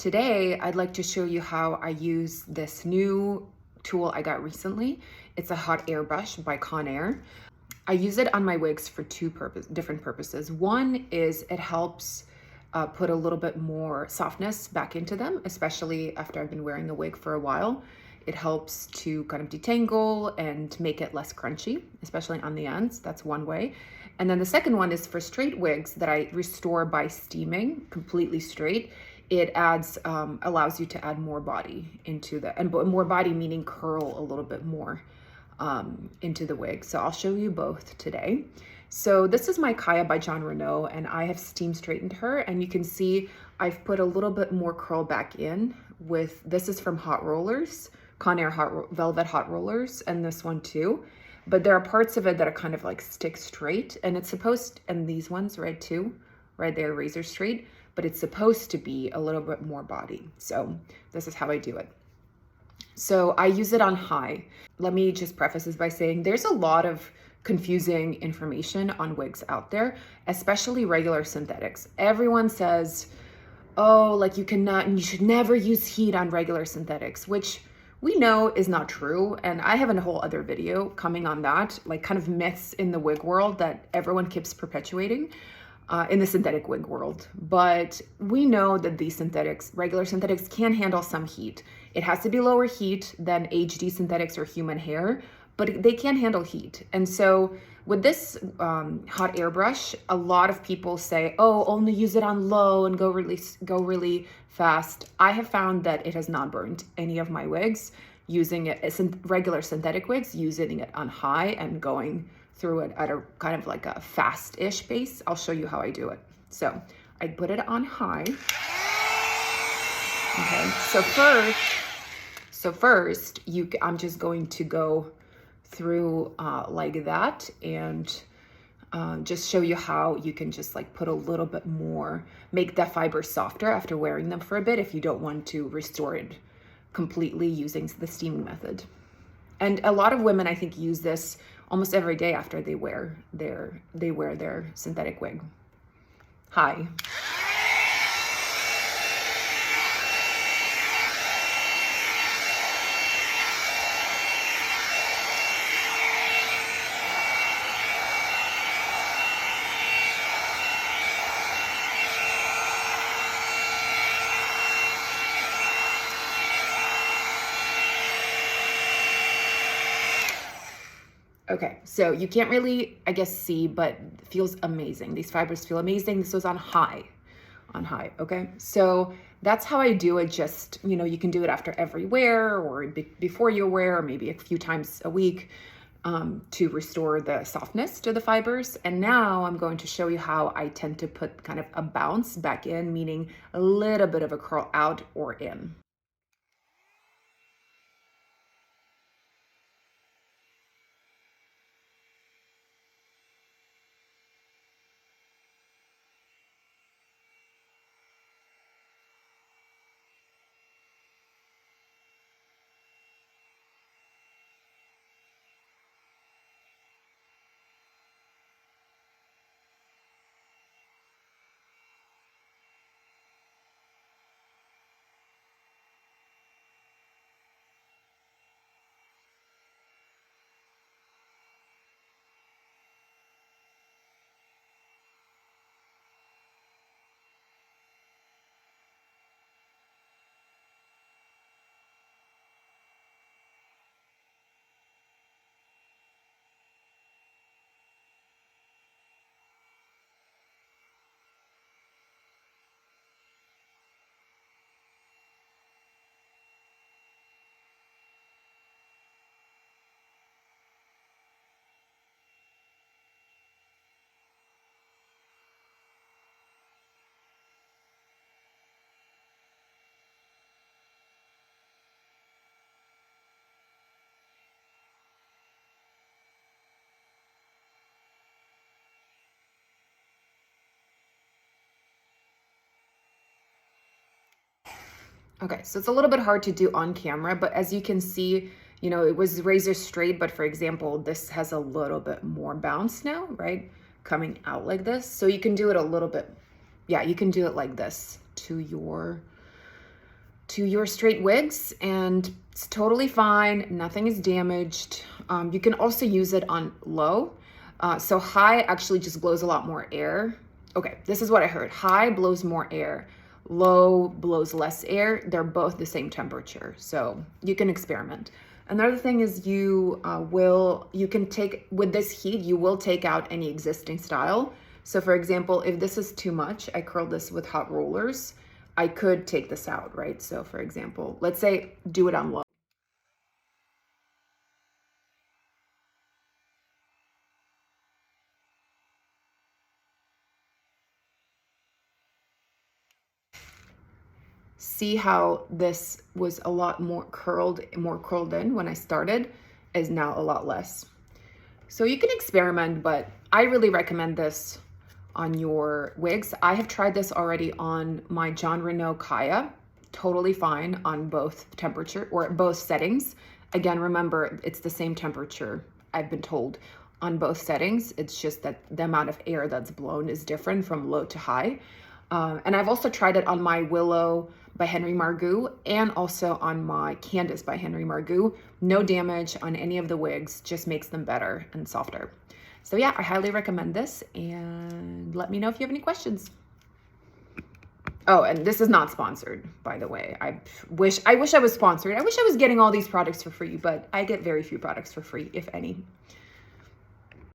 today I'd like to show you how I use this new tool I got recently. It's a hot air brush by Conair. I use it on my wigs for different purposes. One is it helps put a little bit more softness back into them, especially after I've been wearing a wig for a while. It helps to kind of detangle and make it less crunchy, especially on the ends. That's one way. And then the second one is for straight wigs that I restore by steaming completely straight. It adds, allows you to add more body into and more body meaning curl a little bit more into the wig. So I'll show you both today. So this is my Kaia by Renau, and I have steam straightened her, and you can see I've put a little bit more curl back in with, this is from Hot Rollers, Conair Velvet Hot Rollers, and this one too. But there are parts of it that are kind of like stick straight, and it's supposed, and these ones right too, right there, razor straight, but it's supposed to be a little bit more body. So this is how I do it. So I use it on high. Let me just preface this by saying there's a lot of confusing information on wigs out there, especially regular synthetics. Everyone says, oh, like you should never use heat on regular synthetics, which we know is not true. And I have a whole other video coming on that, like kind of myths in the wig world that everyone keeps perpetuating in the synthetic wig world. But we know that these regular synthetics can handle some heat. It has to be lower heat than HD synthetics or human hair, but they can handle heat. And so with this hot air brush, a lot of people say, oh, only use it on low and go really fast. I have found that it has not burned any of my wigs using it as regular synthetic wigs, using it on high and going through it at a kind of like a fast-ish pace. I'll show you how I do it. So I put it on high. Okay, so first I'm just going to go through like that and just show you how you can just like put a little bit more, make the fibers softer after wearing them for a bit if you don't want to restore it completely using the steaming method. And a lot of women, I think, use this almost every day after they wear their synthetic wig. Hi. Okay, so you can't really, I guess, see, but it feels amazing. These fibers feel amazing. This was on high, okay? So that's how I do it. Just, you can do it after every wear or before your wear, or maybe a few times a week to restore the softness to the fibers. And now I'm going to show you how I tend to put kind of a bounce back in, meaning a little bit of a curl out or in. Okay, so it's a little bit hard to do on camera, but as you can see, it was razor straight, but for example, this has a little bit more bounce now, right? Coming out like this. So you can do it a little bit, yeah, you can do it like this to your to your straight wigs, and it's totally fine. Nothing is damaged. You can also use it on low. So high actually just blows a lot more air. Okay, this is what I heard. High blows more air. Low blows less air. They're both the same temperature, so you can experiment. Another thing is you can take, with this heat, you will take out any existing style. So for example, if this is too much, I curl this with hot rollers, I could take this out, right? So for example, let's say do it on low. See how this was a lot more curled in when I started, is now a lot less. So you can experiment, but I really recommend this on your wigs. I have tried this already on my Renau Kaia, totally fine on both temperature or both settings. Again, remember, it's the same temperature, I've been told, on both settings. It's just that the amount of air that's blown is different from low to high. And I've also tried it on my Willow by Henry Margaux and also on my Candace by Henry Margaux. No damage on any of the wigs, just makes them better and softer. So yeah, I highly recommend this, and let me know if you have any questions. Oh, and this is not sponsored, by the way. I wish I was sponsored. I wish I was getting all these products for free, but I get very few products for free, if any.